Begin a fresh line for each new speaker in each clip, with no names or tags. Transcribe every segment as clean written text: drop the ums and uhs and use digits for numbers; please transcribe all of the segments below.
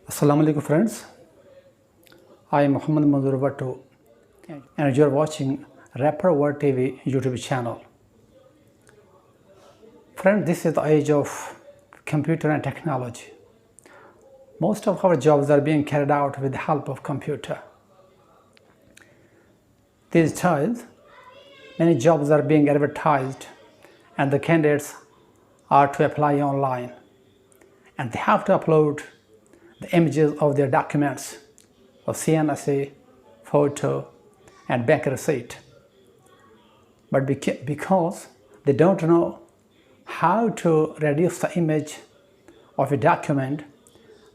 Assalamu alaikum friends, I am Muhammad Manzoor Bhattu and you are watching Rapper World TV YouTube channel. Friends, this is the age of computer and technology. Most of our jobs are being carried out with the help of computer. These days, many jobs are being advertised and the candidates are to apply online and they have to upload the images of their documents of CNSA, photo and bank receipt. But because they don't know how to reduce the image of a document,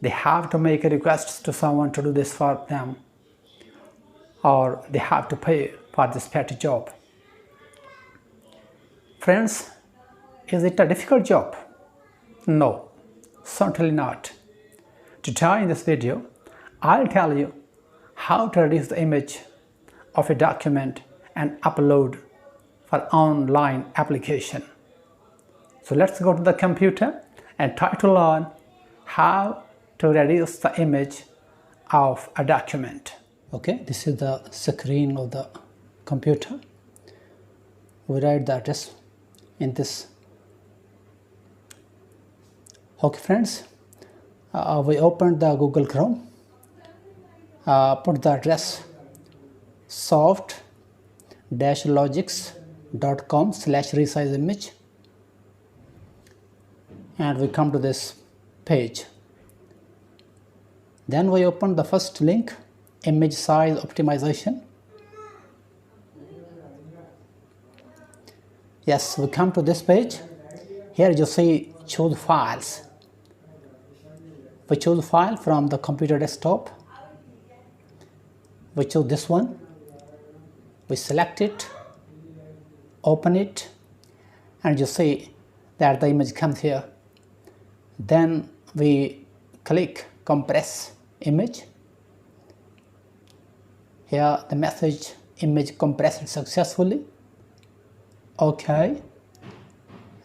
they have to make a request to someone to do this for them, or they have to pay for this petty job. Friends, is it a difficult job? No, certainly not. Today in this video, I'll tell you how to reduce the image of a document and upload for online application. So let's go to the computer and try to learn how to reduce the image of a document. Okay, this is the screen of the computer. We write the address in this. Okay friends, we opened the Google Chrome, put the address soft-logics.com/resize image, and we come to this page. Then we open the first link, image size optimization. Yes, we come to this page. Here you see choose files. We choose file from the computer desktop. We choose this one. We select it, open it, and you see that the image comes here. Then we click compress image. Here the message image compressed successfully. Okay,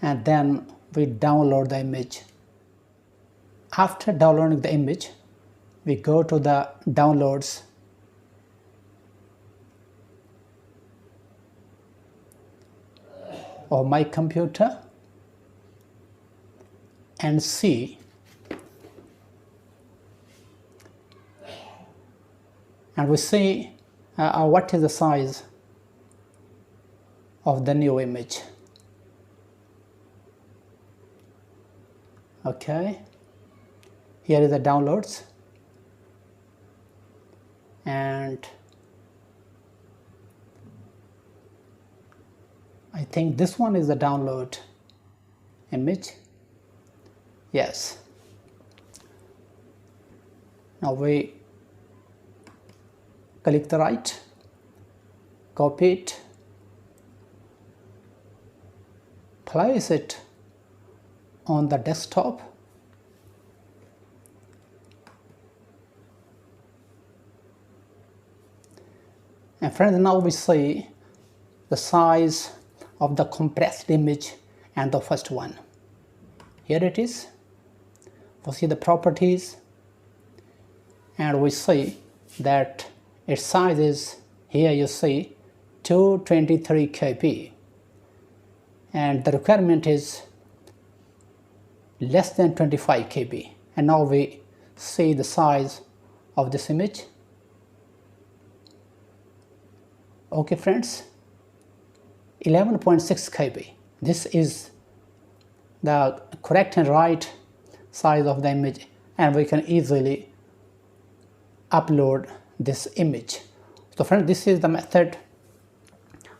and then we download the image. After downloading the image, we go to the downloads of my computer and see and we see what is the size of the new image. Okay, here is the downloads, and I think this one is the download image. Yes. Now we click the right, copy it, place it on the desktop, and friends, now we see the size of the compressed image and the first one. Here it is. We see the properties and we see that its size is, here you see 223 KB and the requirement is less than 25 KB. And now we see the size of this image. Okay friends, 11.6 KB. This is the correct and right size of the image, and we can easily upload this image. So friends, this is the method,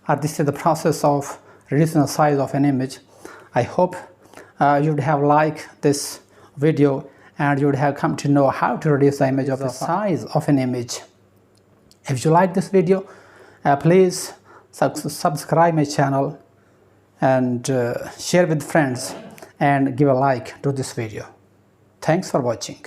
or this is the process of reducing the size of an image. I hope you would have liked this video and you would have come to know how to reduce the image of the size of an image. If you like this video, please subscribe my channel and share with friends and give a like to this video. Thanks for watching.